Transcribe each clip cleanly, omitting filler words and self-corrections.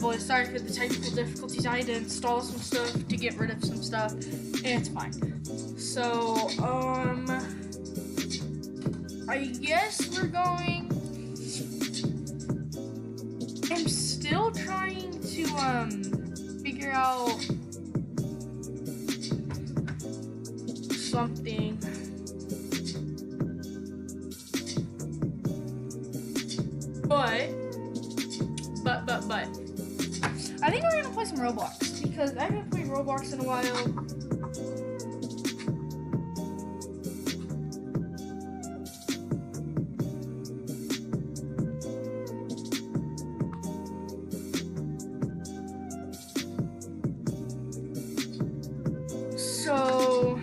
voice. Sorry for the technical difficulties. I had to install some stuff to get rid of some stuff, and it's fine. So, I guess we're going. I'm still trying to, figure out something. But, I think we're gonna play some Roblox because I haven't played Roblox in a while. So,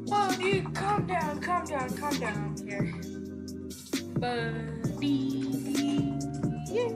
oh, dude, calm down here, buddy. Yeah.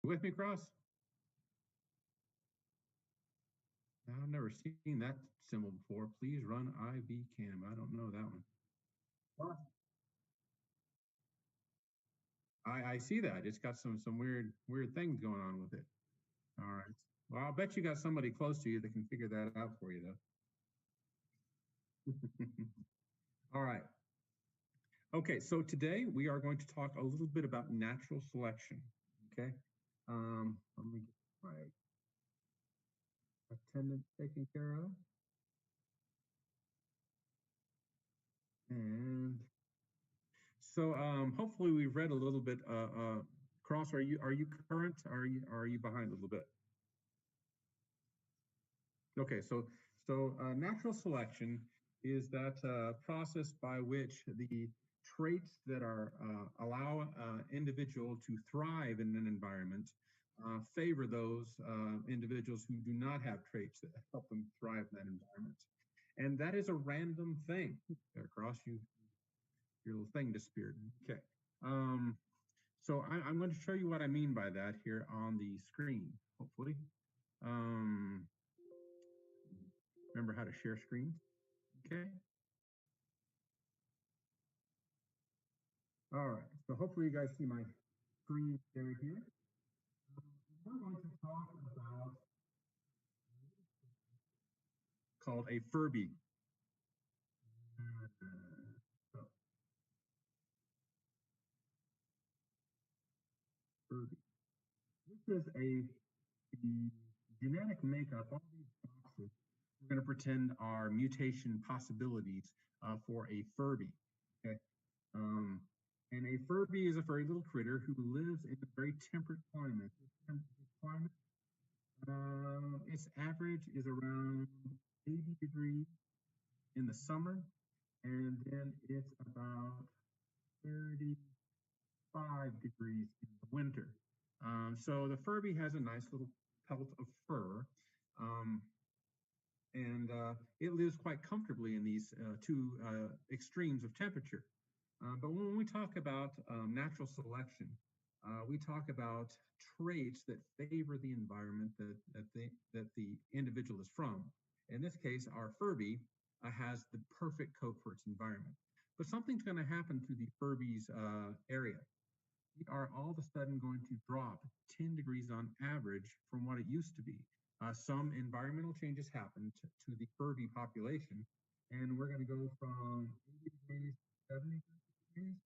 You with me, Cross? I've never seen that symbol before. Please run IV cam. I don't know that one. Well, I see that. It's got some weird things going on with it. All right. Well, I'll bet you got somebody close to you that can figure that out for you, though. All right. Okay, so today we are going to talk a little bit about natural selection. Okay. Let me get my attendant taken care of. And so hopefully we've read a little bit. Cross, are you current? Are you behind a little bit? Okay, so natural selection is that process by which the traits that are allow individual to thrive in an environment favor those individuals who do not have traits that help them thrive in that environment. And that is a random thing. Cross, your little thing disappeared. Okay. So I'm going to show you what I mean by that here on the screen, hopefully. Remember how to share screen? Okay. All right. So hopefully you guys see my screen share here. We're going to talk about called a Furby. So, Furby. This is the genetic makeup. All these boxes we're going to pretend are mutation possibilities for a Furby. Okay. And a Furby is a very little critter who lives in a very temperate climate. Its average is around 80 degrees in the summer, and then it's about 35 degrees in the winter. So the Furby has a nice little pelt of fur, and it lives quite comfortably in these two extremes of temperature. But when we talk about natural selection, we talk about traits that favor the environment that the individual is from. In this case, our Furby has the perfect coat for its environment. But something's going to happen to the Furby's area. We are all of a sudden going to drop 10 degrees on average from what it used to be. Some environmental changes happened to the Furby population, and we're going to go from 80 degrees to 70 degrees,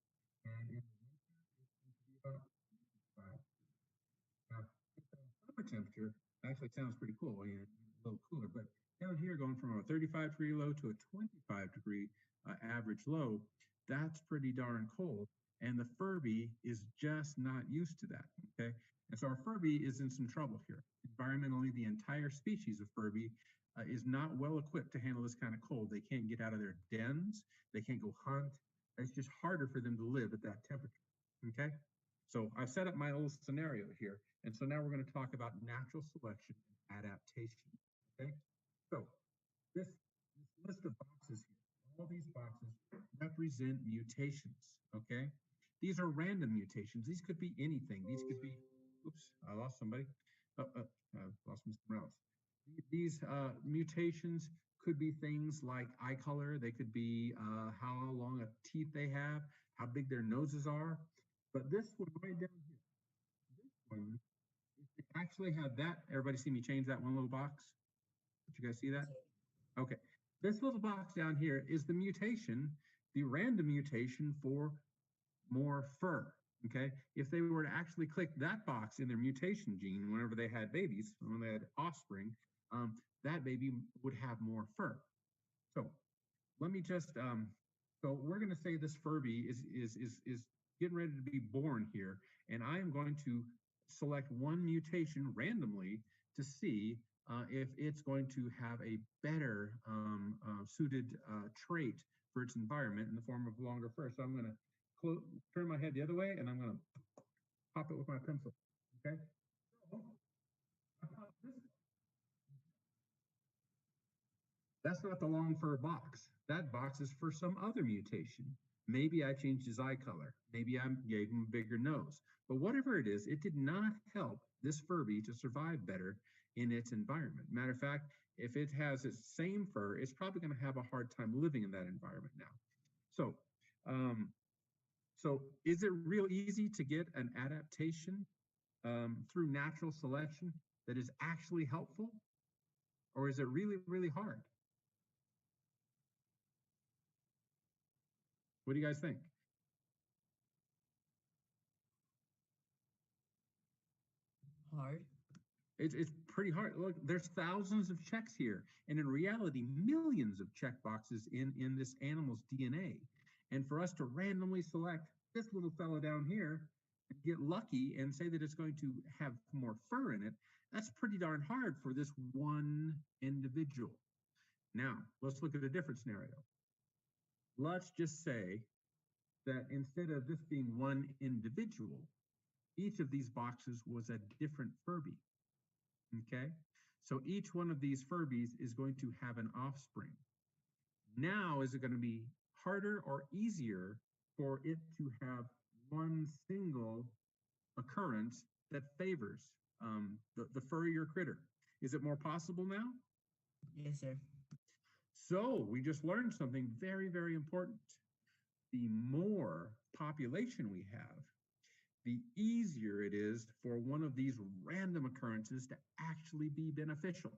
and in the winter, it's going to be about 5. Now, summer temperature actually sounds pretty cool, a little cooler, but down here going from a 35 degree low to a 25 degree average low, that's pretty darn cold. And the Furby is just not used to that, okay? And so our Furby is in some trouble here. Environmentally, the entire species of Furby is not well equipped to handle this kind of cold. They can't get out of their dens. They can't go hunt. It's just harder for them to live at that temperature, okay? So I've set up my little scenario here. And so now we're going to talk about natural selection and adaptation, okay? So this list of boxes here, all these boxes represent mutations, okay? These are random mutations. These could be anything. These could be, oops, I lost somebody. I lost Mr. Morales. These mutations could be things like eye color. They could be how long a teeth they have, how big their noses are. But this one right down here, this one, if they actually have that, everybody see me change that one little box? Did you guys see that? Okay. This little box down here is the mutation, the random mutation for more fur. Okay. If they were to actually click that box in their mutation gene whenever they had babies, when they had offspring, that baby would have more fur. So let me just, so we're going to say this Furby is getting ready to be born here, and I am going to select one mutation randomly to see if it's going to have a better suited trait for its environment in the form of longer fur. So I'm going to turn my head the other way, and I'm going to pop it with my pencil. Okay. So I pop this. That's not the long fur box. That box is for some other mutation. Maybe I changed his eye color. Maybe I gave him a bigger nose. But whatever it is, it did not help this Furby to survive better in its environment. Matter of fact, if it has its same fur, it's probably going to have a hard time living in that environment now. So, um, so is it real easy to get an adaptation through natural selection that is actually helpful? Or is it really, really hard? What do you guys think? Hard. It's pretty hard. Look, there's thousands of checks here, and in reality, millions of check boxes in this animal's DNA. And for us to randomly select this little fella down here and get lucky and say that it's going to have more fur in it, that's pretty darn hard for this one individual. Now, let's look at a different scenario. Let's just say that instead of this being one individual, each of these boxes was a different Furby. Okay, so each one of these Furbies is going to have an offspring. Now, is it going to be harder or easier for it to have one single occurrence that favors the furrier critter? Is it more possible now? Yes, sir. So we just learned something very, very important. The more population we have, the easier it is for one of these random occurrences to actually be beneficial.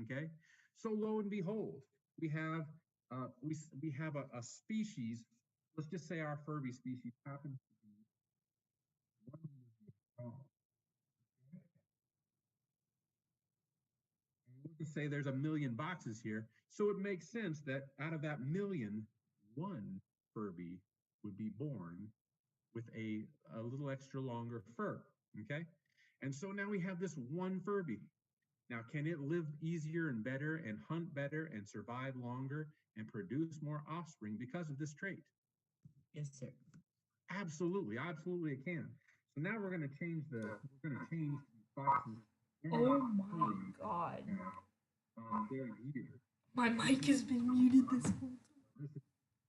Okay, so lo and behold, we have a species. Let's just say our Furby species happens to be 1 million strong. Okay? And we'll just say there's a million boxes here, so it makes sense that out of that million, one Furby would be born with a little extra longer fur, okay? And so now we have this one Furby. Now, can it live easier and better and hunt better and survive longer and produce more offspring because of this trait? Yes, sir. Absolutely, absolutely it can. So now we're going to change the boxes. Oh my God. Their years. My mic has been muted this whole time. This is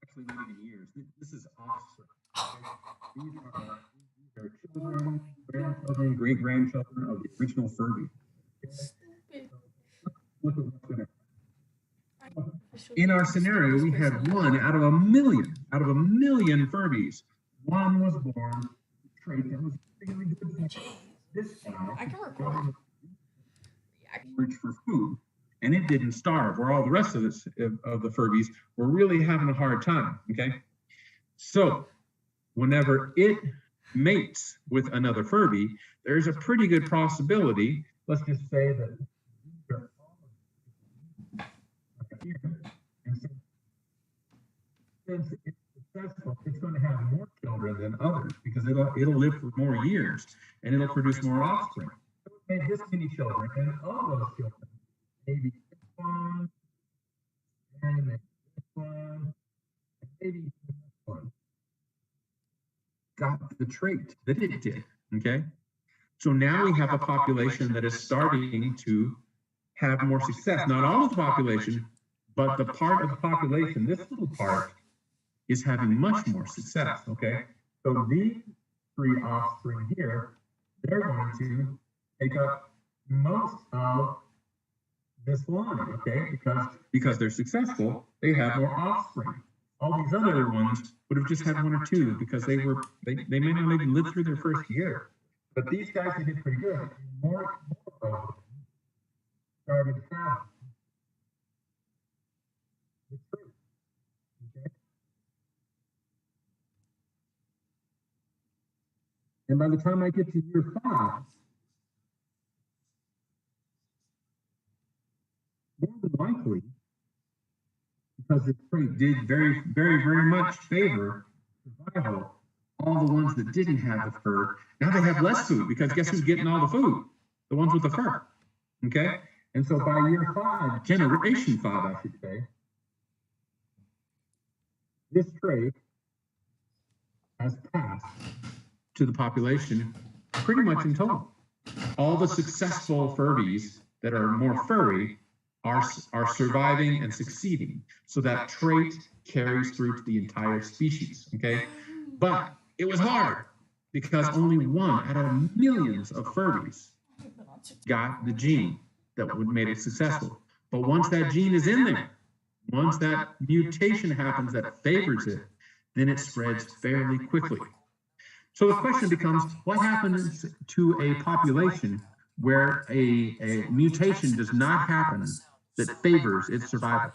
actually not even years. This is offspring. These are children, grandchildren, great-grandchildren of the original Furby. Stupid. Look at what's going to happen. In our scenario, we had one out of a million Furbies. One was born with a trait that was really good for this guy. I can record. Search for food, and it didn't starve, where all the rest of the Furbies were really having a hard time. Okay, so whenever it mates with another Furby, there's a pretty good possibility. Let's just say that since it's successful, it's going to have more children than others because it'll live for more years and it'll produce more offspring. And this many children, and all those children, maybe this one, and maybe this one, and maybe this one, got the trait that it did. Okay, so now we have a population that is starting to have more success. Not all of the population, but the part of the population, this little part, is having much more success. Okay, so these three offspring here, they're going to take up most of this line, okay? Because they're successful, they have more offspring. All these other ones would have just had one or two because they may not even live through their first year. But these guys, they did pretty good. More of them started to have the trait, okay? And by the time I get to year 5, more than likely, because this trait did very, very, very much favor survival, all the ones that didn't have the fur, now they have less food because guess who's getting all the food? The ones with the fur, okay? And so by year 5, generation 5, I should say, this trait has passed to the population pretty much in total. All the successful Furbies that are more furry are surviving and succeeding. So that trait carries through to the entire species, okay? But it was hard because only one out of millions of Furbies got the gene that would made it successful. But once that gene is in there, once that mutation happens that favors it, then it spreads fairly quickly. So the question becomes, what happens to a population where a mutation does not happen that favors its survival?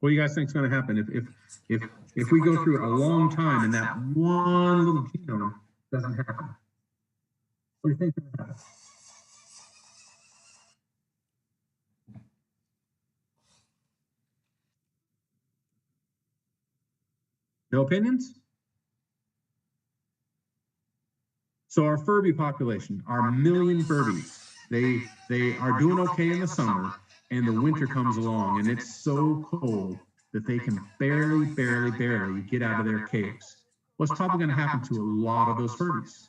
What do you guys think is going to happen if we go through a long time and that one little genome doesn't happen? What do you think is going to happen? No opinions? So our Furby population, our million Furbies, they are doing okay in the summer, and the winter comes along, and it's so cold that they can barely get out of their caves. What's probably going to happen to a lot of those Furbies?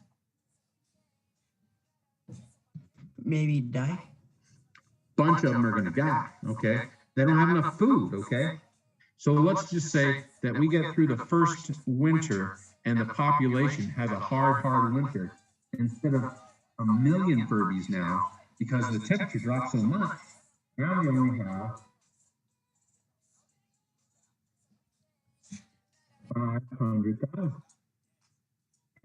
Maybe die. Bunch of them are going to die, okay? They don't have enough food, okay? So let's just say that we get through the first winter and the population has a hard winter. Instead of a million Furbies now, because the temperature drops so much, now we only have 500,000.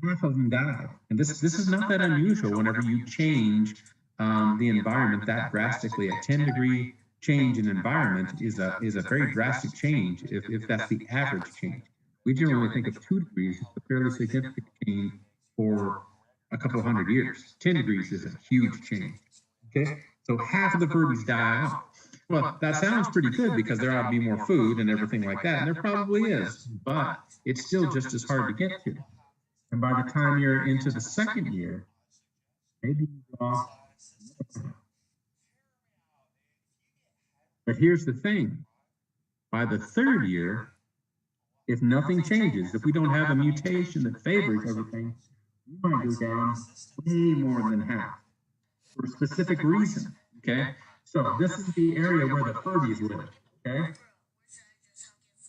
Half of them died. And this is not that unusual whenever you change the environment that drastically. A 10-degree change in environment is a very drastic change if that's the average change. We generally think of 2 degrees as a fairly significant change for a couple of hundred years. 10 degrees is a huge change. Okay, so half of the Furbies die out. Well, that sounds pretty good because there ought to be more food and everything like that, and there probably is, but it's still just as hard to get to. And by the time you're into the second year, maybe you lost. But here's the thing. By the third year, if nothing changes, if we don't have a mutation that favors everything, we might go down way more than half for a specific reason, okay? So this is the area where the Furbies live, okay?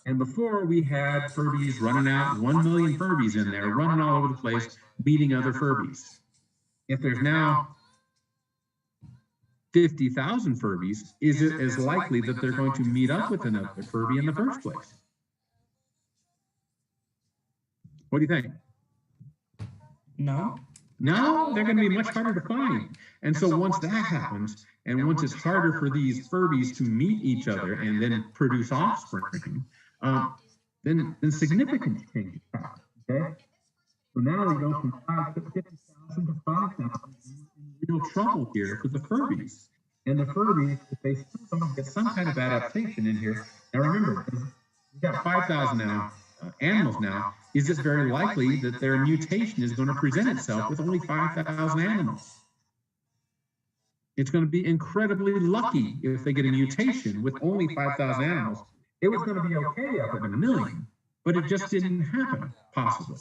And before we had Furbies running out, 1 million Furbies in there, running all over the place, beating other Furbies. If there's now 50,000 Furbies, is it as likely that they're going to meet up with another Furby in the first place? What do you think? No. No, they're going to be much harder to find. And so once that happens, and once it's harder for these Furbies to meet each other and then produce offspring, then significant changes happen, okay? So now we go from 50,000 to 5,000. Real trouble here for the Furbies. And the Furbies, if they still don't get some kind of adaptation in here, now remember, we've got 5,000 now, animals now, is it very likely that their mutation is going to present itself with only 5,000 animals? It's going to be incredibly lucky if they get a mutation with only 5,000 animals. It was going to be okay up at 1 million, but it just didn't happen, possibly.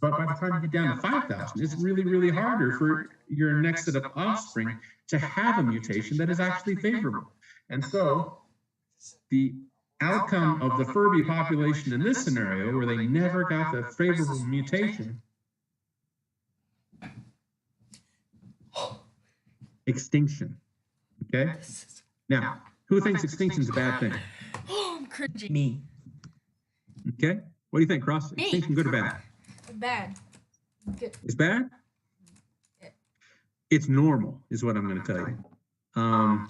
But by the time you get down to 5,000, it's really harder for your next set of offspring to have a mutation that is actually favorable. And so the outcome of the Furby population in this scenario, where they never got the favorable mutation, extinction. Okay? Now, who thinks extinction is a bad thing? Oh, I'm cringing. Me. Okay? What do you think, Cross? Me. Extinction, good or bad? Bad. Good. It's bad? It's normal, is what I'm going to tell you.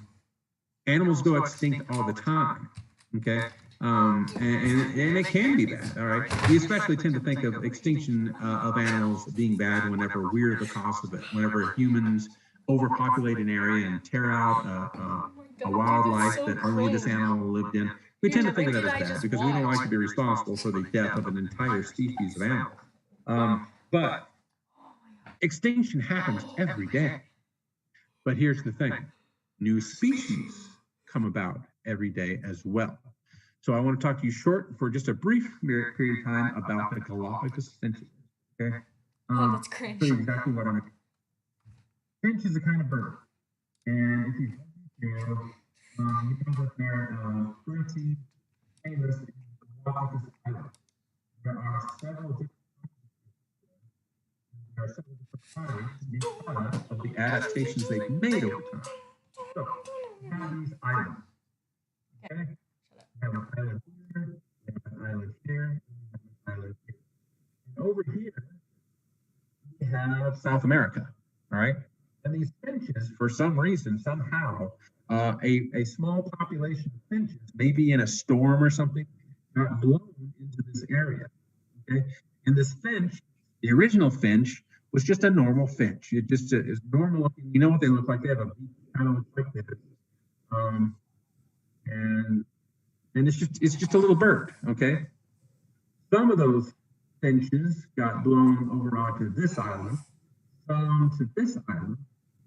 Animals go extinct all the time, okay? And it can be bad, all right? We especially tend to think of extinction of animals being bad whenever we're the cause of it, whenever humans overpopulate an area and tear out a wildlife that only this animal lived in. We tend to think of that as bad because we don't like to be responsible for the death of an entire species of animal. But extinction happens every day. But here's the thing. New species come about every day as well. So I want to talk to you for just a brief period of time about the Galapagos finches. Okay? Oh, that's cringe. Tell you exactly what I'm Finch is a kind of bird, and if you you know that they're pretty famous in the Galapagos Islands. There are several different kinds because of the adaptations they've made over time. So we have these islands. Okay, we have an island here, we have an island here, we have an island here. And over here, we have South America. All right. And these finches, for some reason, somehow, a small population of finches, maybe in a storm or something, got blown into this area. Okay. And this finch, the original finch, was just a normal finch. It just is normal looking. You know what they look like? They have a beak, kind of looks like this. And it's just a little bird. Okay. Some of those finches got blown over onto this island, some to this island,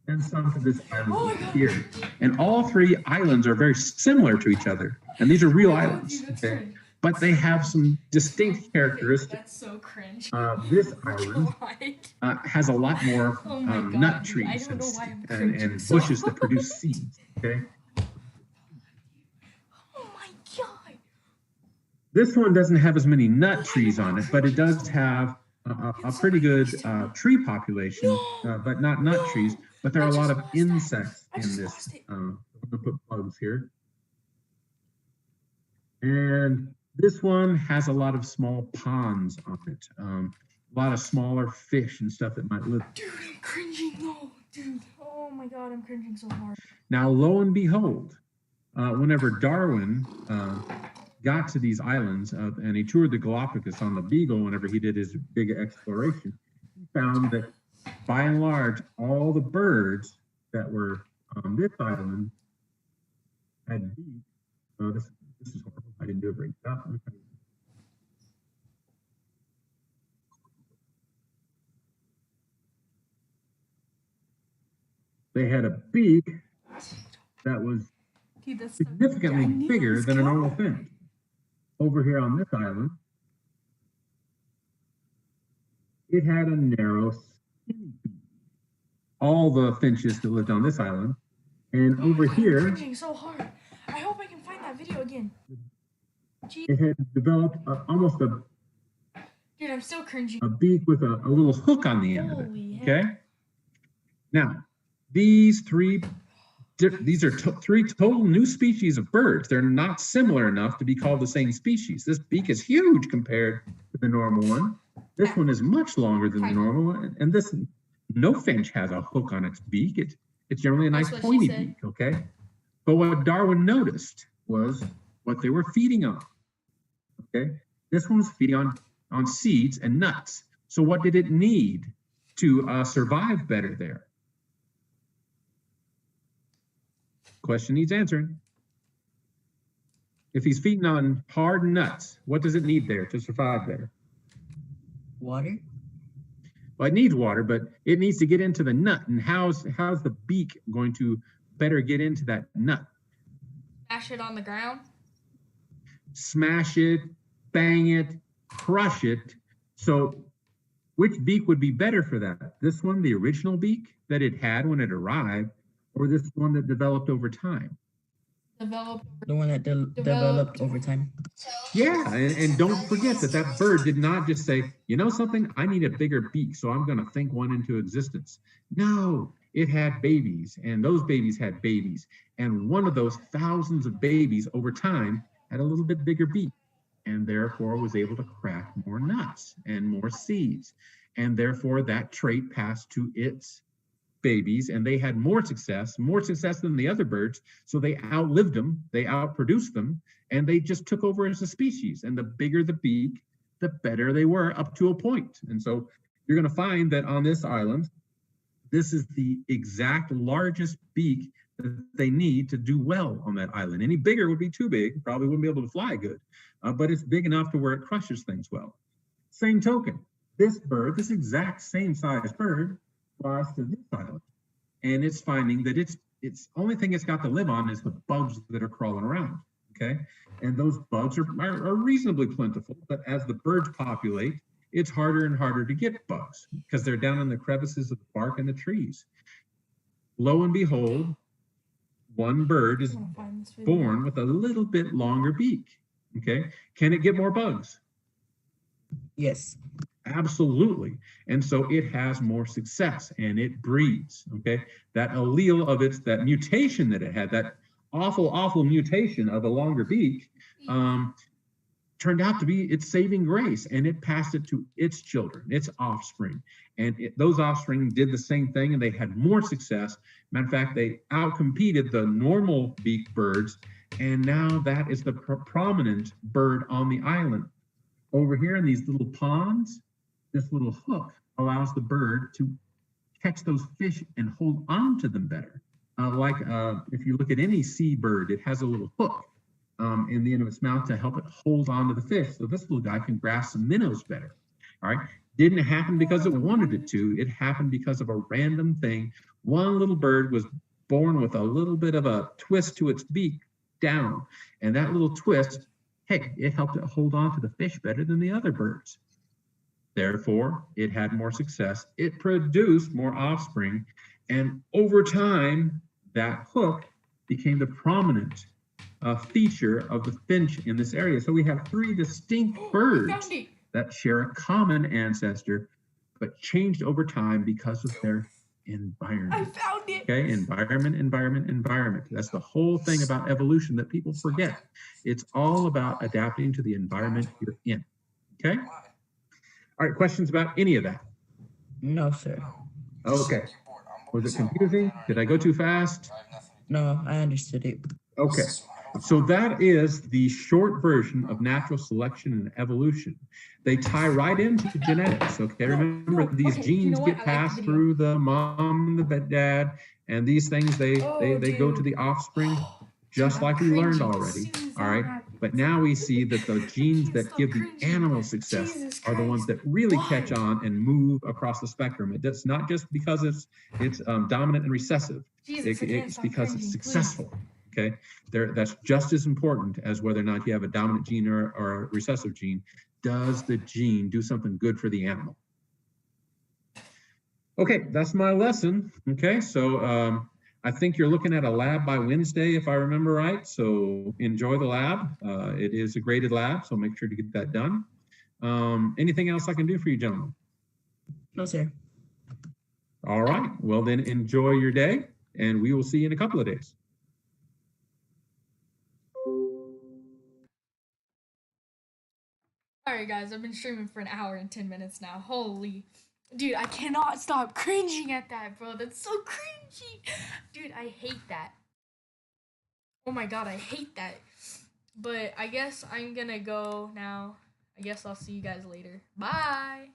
and some to this island here. And all three islands are very similar to each other. And these are real islands, okay? But they have some distinct characteristics. That's so cringe. This island has a lot more nut trees and bushes that produce seeds, okay? Oh my god. This one doesn't have as many nut trees on it, but it does have a pretty good tree population, but not nut trees. But there are a lot of insects in this. I'm gonna put bugs here. And this one has a lot of small ponds on it. A lot of smaller fish and stuff that might live. Dude, I'm cringing. No, dude. Oh my god, I'm cringing so hard. Now, lo and behold, whenever Darwin got to these islands and he toured the Galapagos on the Beagle, whenever he did his big exploration, he found that by and large, all the birds that were on this island had beaks. Oh, this is horrible. I didn't do a great job. They had a beak that was significantly bigger than a normal finch. Over here on this island, it had a narrow skinny beak. All the finches that lived on this island. And over here, I'm cringing so hard. I hope I can find that video again. it had developed almost a Dude, I'm still cringing. a beak with a little hook on the end of it. Holy heck. Okay. Now, these are three total new species of birds. They're not similar enough to be called the same species. This beak is huge compared to the normal one. This one is much longer than the normal one, and this no finch has a hook on its beak. It's generally a nice That's what pointy she said. beak. Okay. But what Darwin noticed was what they were feeding on. Okay. This one was feeding on seeds and nuts. So what did it need to survive better there? Question needs answering. If he's feeding on hard nuts, what does it need there to survive better? Water? Well, it needs water, but it needs to get into the nut. And how's the beak going to better get into that nut? Smash it on the ground. Smash it, bang it, crush it. So which beak would be better for that? This one, the original beak that it had when it arrived, or this one that developed over time? Developed. The one that developed over time. Yeah, and don't forget that bird did not just say, you know something, I need a bigger beak, so I'm going to think one into existence. No, it had babies, and those babies had babies. And one of those thousands of babies over time had a little bit bigger beak, and therefore was able to crack more nuts and more seeds. And therefore that trait passed to its babies, and they had more success than the other birds. So they outlived them, they outproduced them, and they just took over as a species. And the bigger the beak, the better they were up to a point. And so you're going to find that on this island, this is the exact largest beak that they need to do well on that island. Any bigger would be too big, probably wouldn't be able to fly good, but it's big enough to where it crushes things well. Same token, this bird, this exact same size bird, flies to this island, and it's finding that its only thing it's got to live on is the bugs that are crawling around. Okay, and those bugs are reasonably plentiful, but as the birds populate, it's harder and harder to get bugs because they're down in the crevices of the bark and the trees. lo and behold, one bird is I wanna find this video. born with a little bit longer beak. Okay, can it get more bugs? Yes. Absolutely. And so it has more success and it breeds. Okay, that allele of its, that mutation that it had, that awful mutation of a longer beak, turned out to be its saving grace, and it passed it to its children, its offspring. And those offspring did the same thing, and they had more success. Matter of fact, they outcompeted the normal beaked birds, and now that is the prominent bird on the island. Over here in these little ponds, this little hook allows the bird to catch those fish and hold on to them better. If you look at any sea bird, it has a little hook in the end of its mouth to help it hold on to the fish. So this little guy can grasp some minnows better. All right. Didn't happen because it wanted it to. It happened because of a random thing. One little bird was born with a little bit of a twist to its beak down. And that little twist, hey, it helped it hold on to the fish better than the other birds. Therefore, it had more success. It produced more offspring. And over time, that hook became the prominent feature of the finch in this area. So we have three distinct birds that share a common ancestor, but changed over time because of their environment. I found it. Okay, environment. That's the whole thing about evolution that people forget. It's all about adapting to the environment you're in. Okay? All right, questions about any of that? No, sir. Okay. Was it confusing? Did I go too fast? No, I understood it. Okay. So that is the short version of natural selection and evolution. They tie right into genetics. Okay, remember these genes get passed through the mom and the dad, and these things they go to the offspring, just like we learned already. All right, but now we see that the genes that give the animal success are the ones that really catch on and move across the spectrum. It's not just because it's dominant and recessive. It's because it's successful. Okay, that's just as important as whether or not you have a dominant gene or a recessive gene. Does the gene do something good for the animal? Okay, that's my lesson. Okay, so I think you're looking at a lab by Wednesday, if I remember right. So enjoy the lab. It is a graded lab, so make sure to get that done. Anything else I can do for you, gentlemen? No, sir. All right, well then enjoy your day, and we will see you in a couple of days. Alright guys, I've been streaming for 1 hour and 10 minutes now. Holy. Dude, I cannot stop cringing at that, bro. That's so cringy. Dude, I hate that. Oh my god, I hate that. But I guess I'm gonna go now. I guess I'll see you guys later. Bye.